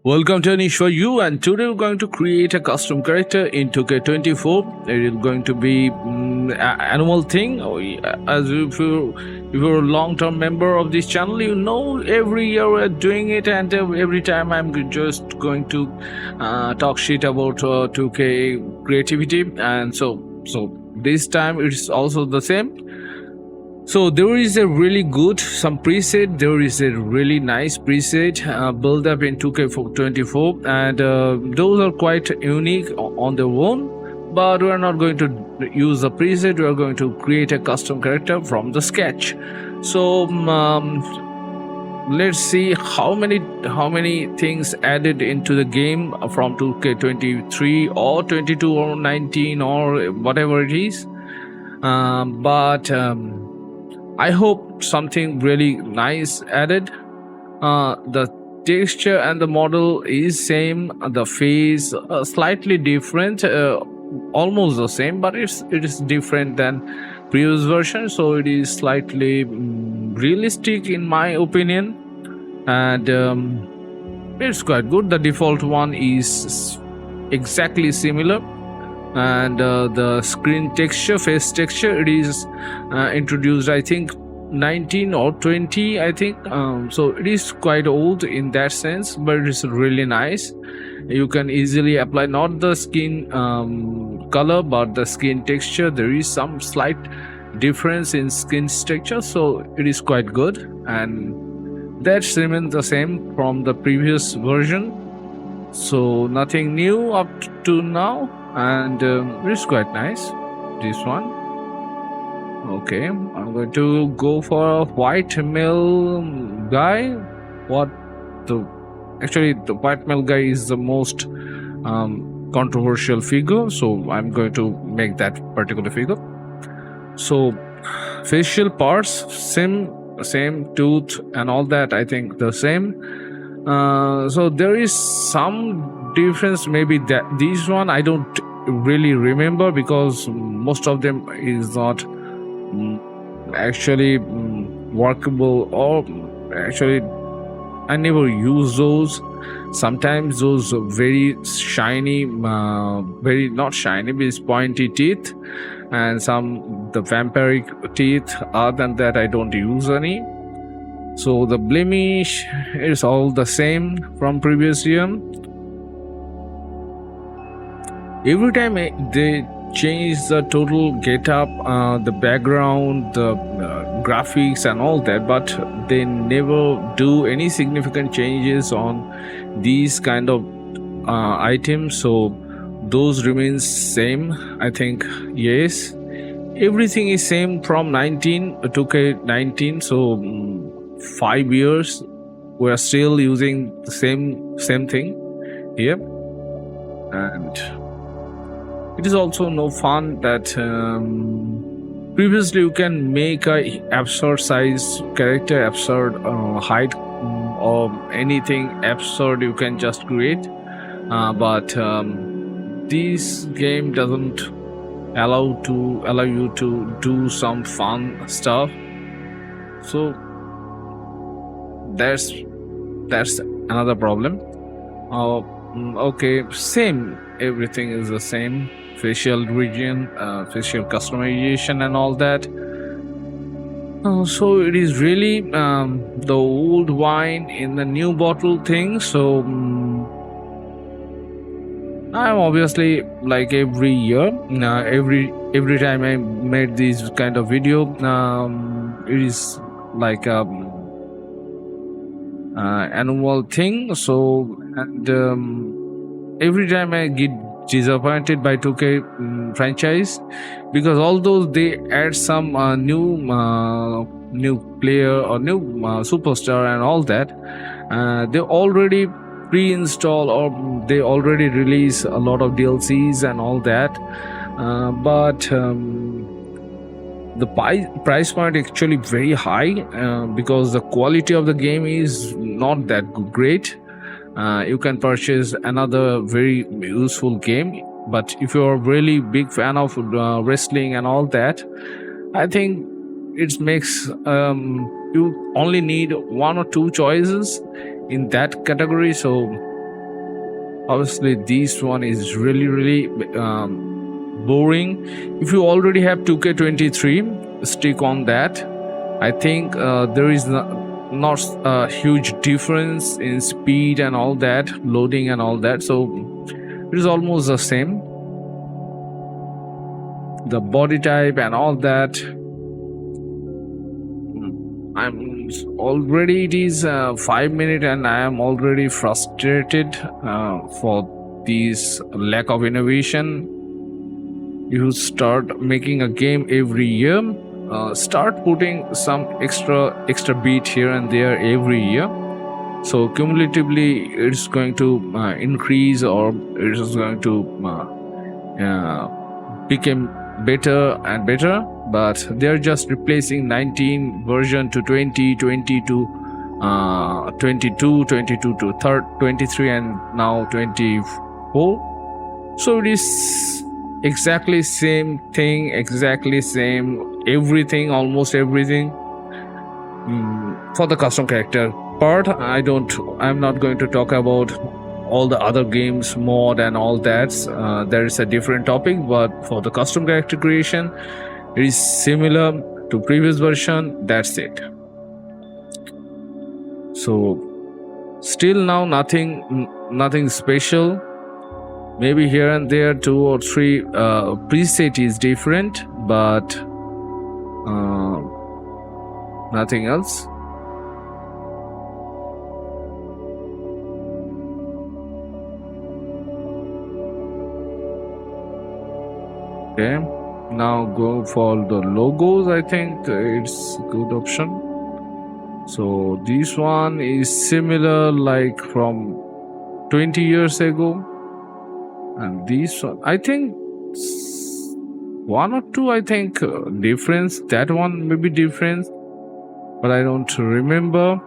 Welcome to AnishforU, and today we're going to create a custom character in 2K24. It is going to be annual thing. As if you're a long-term member of this channel, you know every year we're doing it, and every time I'm just going to talk shit about 2K creativity, and so this time it's also the same. So there is a really good some preset. There is a really nice preset build up in 2K24, and those are quite unique on their own. But we are not going to use the preset. We are going to create a custom character from the sketch. So let's see how many things added into the game from 2K23 or 22 or 19 or whatever it is. But I hope something really nice added. The texture and the model is same. The face slightly different, almost the same, but it is different than previous version. So it is slightly realistic in my opinion, and it's quite good. The default one is exactly similar. And the screen texture, face texture, it is introduced I think 19 or 20 I think, so it is quite old in that sense, but it is really nice. You can easily apply not the skin color but the skin texture. There is some slight difference in skin texture, so it is quite good, and that remains the same from the previous version. So nothing new up to now, and it's quite nice, this one. Okay, I'm going to go for a white male guy. Actually the white male guy is the most controversial figure, so I'm going to make that particular figure. So facial parts same tooth and all that, I think the same. So there is some difference, maybe that this one I don't really remember because most of them is not actually workable, or actually I never use those. Sometimes those very shiny, very not shiny, but it's pointy teeth, and some the vampiric teeth. Other than that, I don't use any. So the blemish is all the same from previous year. Every time they change the total get-up, the background, the graphics and all that, but they never do any significant changes on these kind of items, so those remains same, I think. Yes, everything is same from 2K19, so 5 years we are still using the same thing here. And it is also no fun that previously you can make a absurd size character, absurd height, or anything absurd you can just create, but this game doesn't allow you to do some fun stuff. So that's another problem. Okay, same, everything is the same. Facial region, facial customization and all that. So it is really the old wine in the new bottle thing. So I'm obviously, like every year, every time I made this kind of video, it is like a annual thing. So, and every time I get disappointed by 2K franchise, because although they add some new player or new superstar and all that, they already pre-install or they already release a lot of DLCs and all that, but the price point actually very high, because the quality of the game is not that great. You can purchase another very useful game, but if you're a really big fan of wrestling and all that, I think it makes you only need one or two choices in that category. So Obviously, this one is really boring. If you already have 2K23, stick on that. I think there is not a huge difference in speed and all that, loading and all that. So it is almost the same. The body type and all that. I'm already, it is 5 minutes and I am already frustrated for this lack of innovation. You start making a game every year, start putting some extra beat here and there every year, so cumulatively it's going to increase, or it is going to become better and better. But they're just replacing 19 version to 20, 20 to 22, 22 to 23, and now 24. So it is exactly same thing, exactly same everything, almost everything. For the custom character part, I'm not going to talk about all the other games, mod and all that. There is a different topic. But for the custom character creation, it is similar to previous version. That's it. So still now nothing special. Maybe here and there 2 or 3 preset is different, but nothing else. Okay, now go for the logos. I think it's a good option. So this one is similar like from 20 years ago, and this one I think 1 or 2 I think difference. That one may be different, but I don't remember.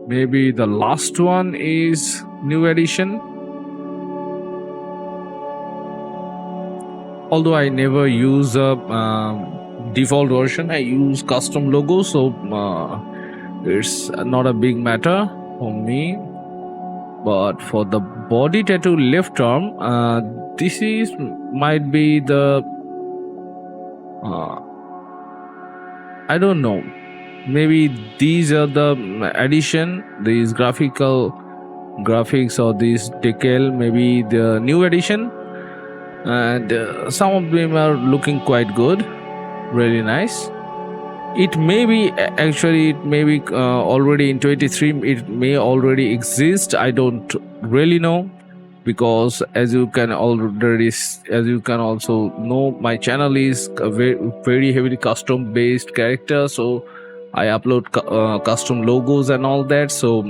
Maybe the last one is new edition. Although I never use a default version, I use custom logo, so it's not a big matter for me. But for the body tattoo left arm, this is might be the I don't know. Maybe these are the addition, these graphics or this decal, maybe the new edition, and some of them are looking quite good, really nice. It may be already in 23. It may already exist. I don't really know, because as you can also know, my channel is a very heavily custom based character. So I upload custom logos and all that. So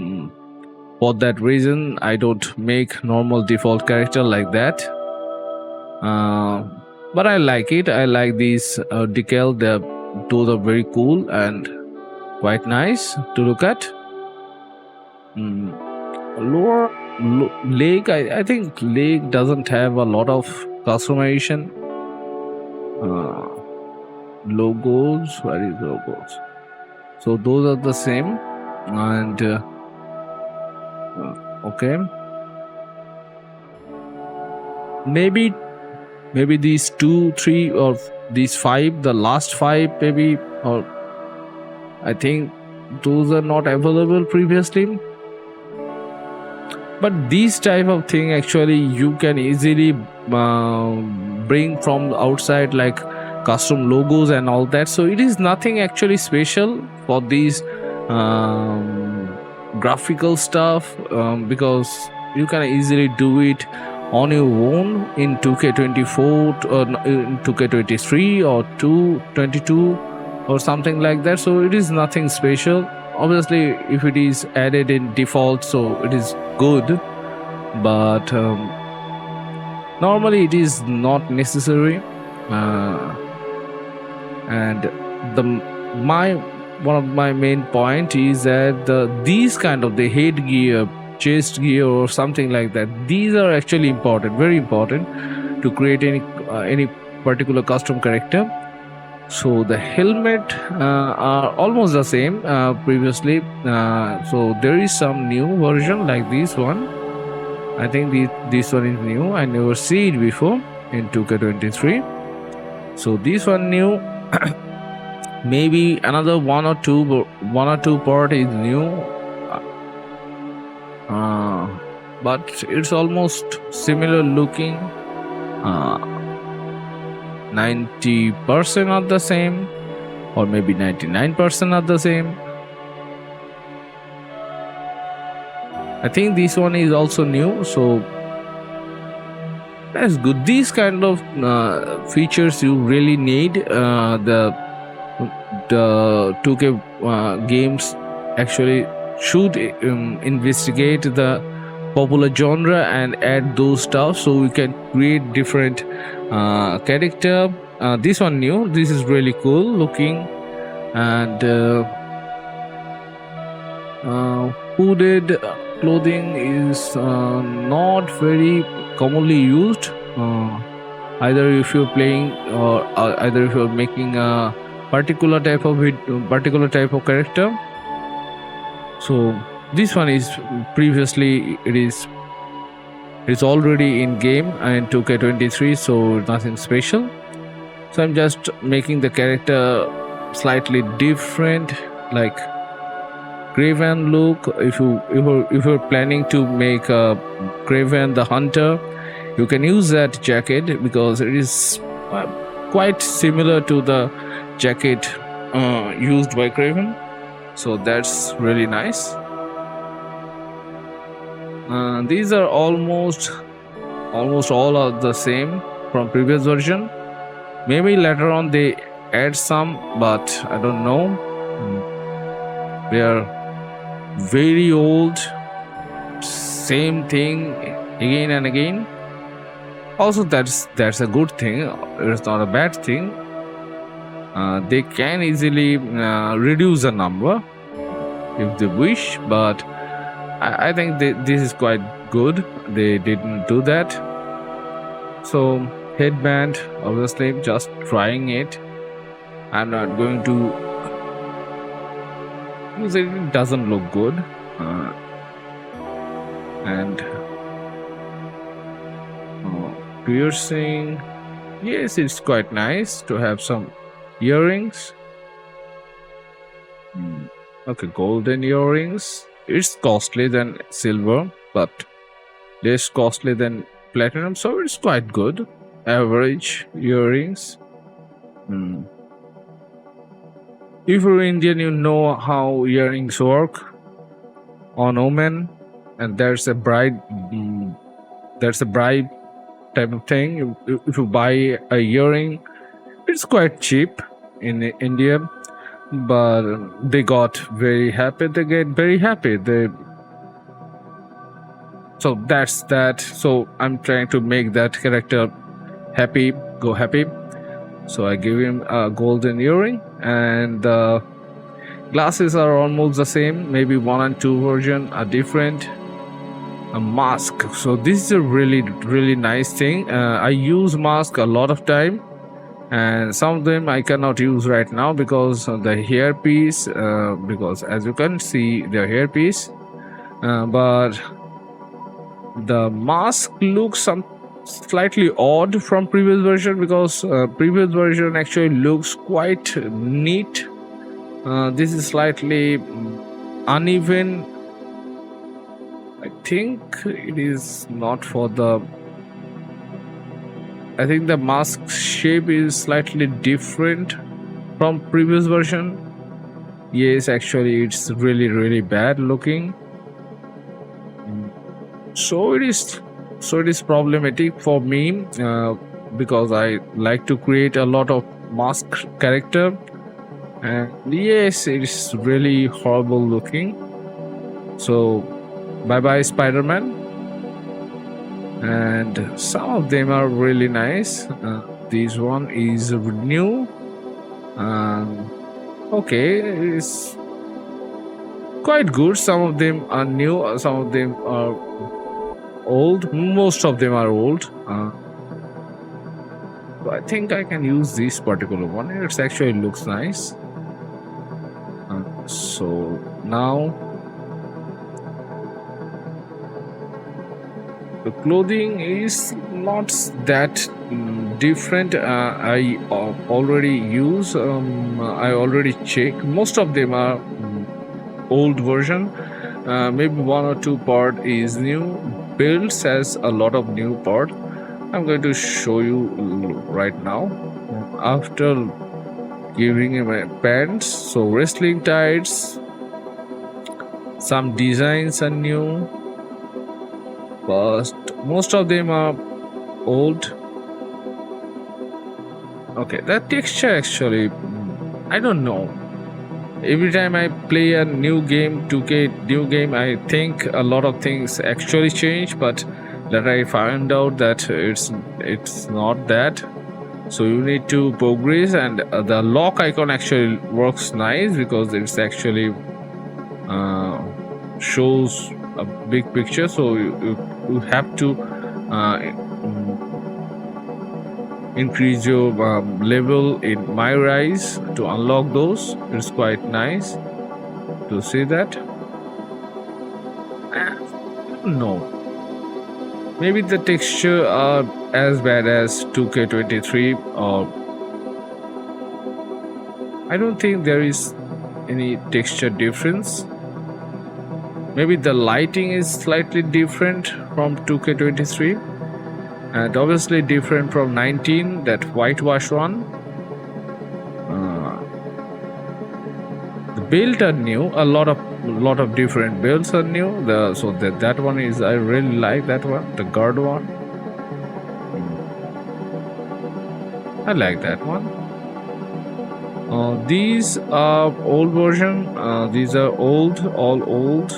for that reason, I don't make normal default character like that. But I like it. I like these decal. Those are very cool and quite nice to look at. Lower leg, I think leg doesn't have a lot of customization. Logos, where is logos? So those are the same, and okay, maybe these 2, 3, or these 5, the last 5 maybe, or I think those are not available previously. But these type of thing actually you can easily bring from outside, like custom logos and all that. So it is nothing actually special for these graphical stuff, because you can easily do it on your own in 2K24 or in 2K23 or 222 or something like that. So it is nothing special. Obviously, if it is added in default, so it is good, but normally it is not necessary. And one of my main point is that these kind of the headgear, chest gear or something like that, these are actually important, very important, to create any particular custom character. So the helmet are almost the same previously. So there is some new version like this one. I think this one is new. I never see it before in 2K23. So this one new. Maybe another one or two part is new, but it's almost similar looking. 90% are the same, or maybe 99% are the same. I think this one is also new, so that's good. These kind of features you really need. The 2K games actually should investigate the popular genre and add those stuff so we can create different character. This one new. This is really cool looking, and hooded clothing is not very commonly used. Either if you're playing or either if you're making a particular type of character. So this one is previously it's already in game and 2K23, so nothing special. So I'm just making the character slightly different, like Craven look. If you're planning to make a Craven the Hunter, you can use that jacket because it is quite similar to the jacket used by Craven. So that's really nice. These are almost all are the same from previous version. Maybe later on they add some, but I don't know. They are very old, same thing again and again. Also, that's a good thing. It's not a bad thing. They can easily reduce the number if they wish, but I think this is quite good. They didn't do that. So headband, obviously, just trying it. I'm not going to because it doesn't look good, and piercing. Yes, it's quite nice to have some earrings. Okay, golden earrings. It's costly than silver, but less costly than platinum, so it's quite good. Average earrings. If you're Indian, you know how earrings work on women, and there's a bride. There's a bride type of thing. If you buy a earring, it's quite cheap in India, but they got very happy. They get very happy. So that's that. So I'm trying to make that character happy, go happy. So I give him a golden earring, and the glasses are almost the same. Maybe 1 and 2 version are different. A mask. So this is a really nice thing. I use mask a lot of time, and some of them I cannot use right now because of the hairpiece. Because as you can see, the hairpiece, but the mask looks slightly odd from previous version because previous version actually looks quite neat. This is slightly uneven. I think it is not for the. I think the mask shape is slightly different from previous version. Yes, actually it's really bad looking. So it is problematic for me because I like to create a lot of mask character, and yes, it is really horrible looking. So bye bye Spider-Man. And some of them are really nice. This one is new. Okay, it's quite good. Some of them are new, some of them are old. Most of them are old. So I think I can use this particular one. It actually looks nice. So now The clothing is not that different. I already use. I already check. Most of them are old version. Maybe one or two part is new. Builds has a lot of new part. I'm going to show you right now. After giving him a pants, so wrestling tights. Some designs are new, but most of them are old. Okay, that texture actually, I don't know. Every time I play a new game, 2K new game, I think a lot of things actually change, but that I find out that it's not that. So you need to progress, and the lock icon actually works nice because it's actually shows a big picture. So you have to increase your level in my rise to unlock those. It's quite nice to see that. No, maybe the texture are as bad as 2K23, or I don't think there is any texture difference. Maybe the lighting is slightly different from 2K23, and obviously different from 19, that whitewash one. The build are new. A lot of different builds are new. So that one is, I really like that one, the guard one. I like that one. These are old version. These are all old,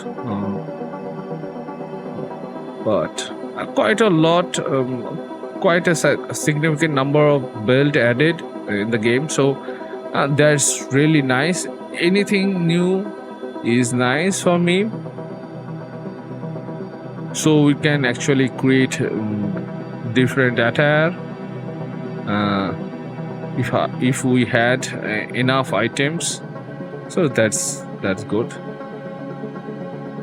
but quite a lot, quite a significant number of build added in the game. So that's really nice. Anything new is nice for me. So we can actually create different attire. If we had enough items, so that's good.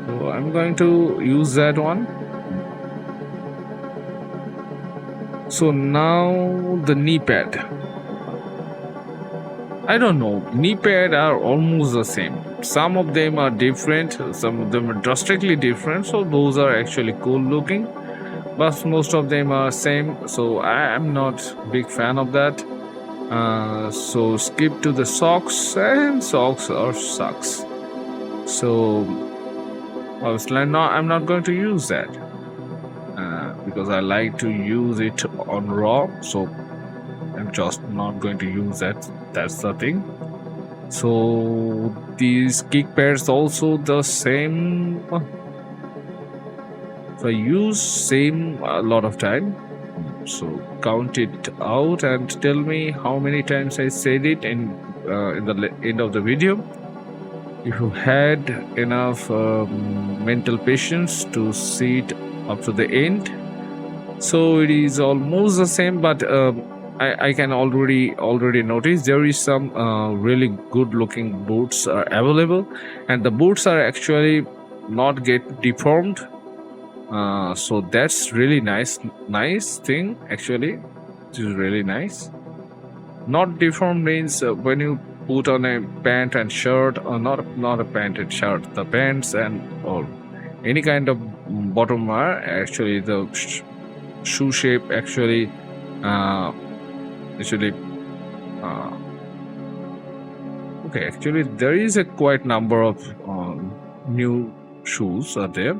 So I'm going to use that one. So now the knee pad, I don't know, knee pad are almost the same. Some of them are different, some of them are drastically different, so those are actually cool looking, but most of them are same, so I am not big fan of that. So skip to the socks, and socks are sucks. So obviously I'm not going to use that because I like to use it on raw. So I'm just not going to use that. That's the thing. So these kick pads also the same. So I use same a lot of time. So count it out and tell me how many times I said it in the end of the video. If you had enough mental patience to see it up to the end. So it is almost the same, but I can already notice there is some really good looking boots are available, and the boots are actually not get deformed. So that's really nice thing actually. It is really nice. Not deformed means when you put on a pant and shirt, or not a pant and shirt, the pants and or any kind of bottom wear, actually the shoe shape actually okay, actually there is a quite number of new shoes are there.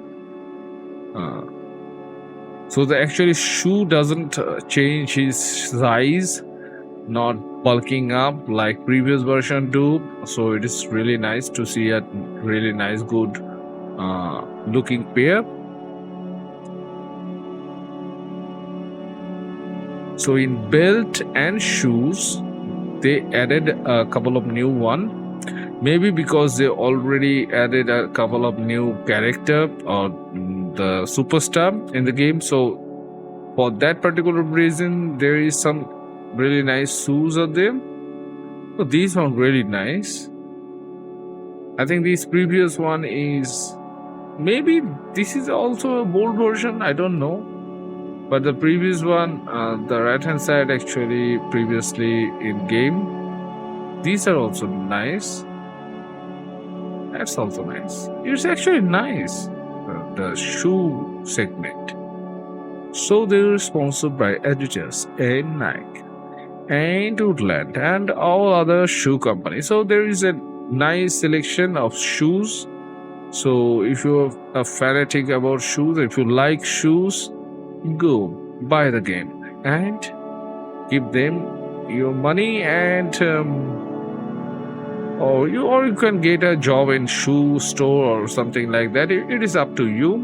So the actually shoe doesn't change his size, not bulking up like previous version do. So it is really nice to see a really nice good looking pair. So in belt and shoes they added a couple of new one, maybe because they already added a couple of new character or the superstar in the game. So for that particular reason there is some really nice shoes are there. So these are really nice. I think this previous one is, maybe this is also a bold version, I don't know. But the previous one, the right hand side actually previously in game, these are also nice. That's also nice. It's actually nice. The shoe segment. So they're sponsored by Adidas and Nike and Woodland and all other shoe companies. So there is a nice selection of shoes. So if you're a fanatic about shoes, if you like shoes, go buy the game and give them your money, and or you can get a job in shoe store or something like that. It is up to you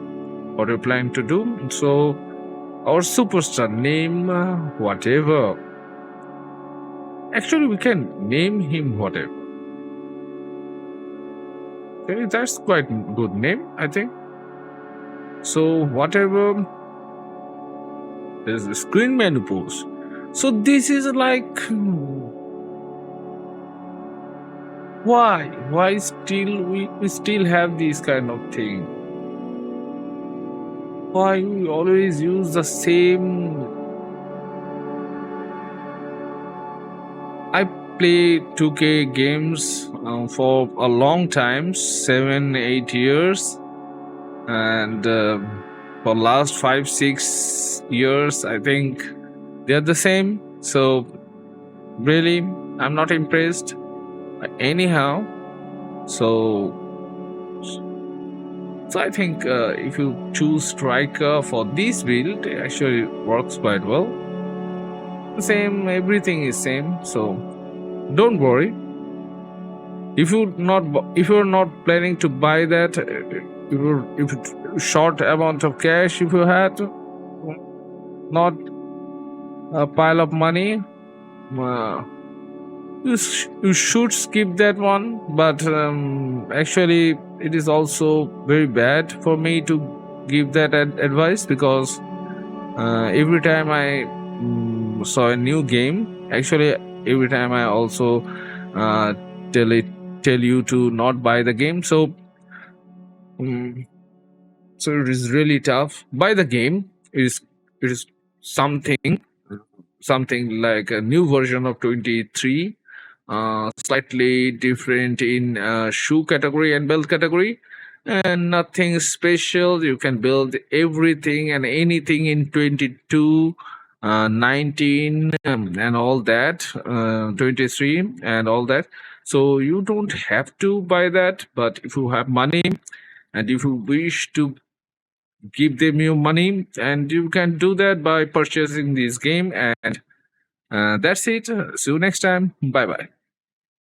what you plan to do. So our superstar name, whatever. Actually, we can name him whatever. Okay, that's quite good name, I think. So whatever. There's a screen menu pose. So this is like, why still we still have this kind of thing? Why we always use the same? I play 2K games for a long time, 7-8 years, and for last 5-6 years, I think they're the same. So really, I'm not impressed. Anyhow, so I think if you choose striker for this build, it actually works quite well. Same, everything is same. So don't worry. If you're not planning to buy that, if short amount of cash, if you had not a pile of money, you should skip that one. But actually, it is also very bad for me to give that advice, because every time I saw a new game, actually every time I also tell you to not buy the game. So so it is really tough. Buy the game. It is something like a new version of 23, slightly different in shoe category and belt category, and nothing special. You can build everything and anything in 22, 19, and all that, 23 and all that. So you don't have to buy that, but if you have money and if you wish to give them your money, and you can do that by purchasing this game. And that's it. See you next time. Bye bye.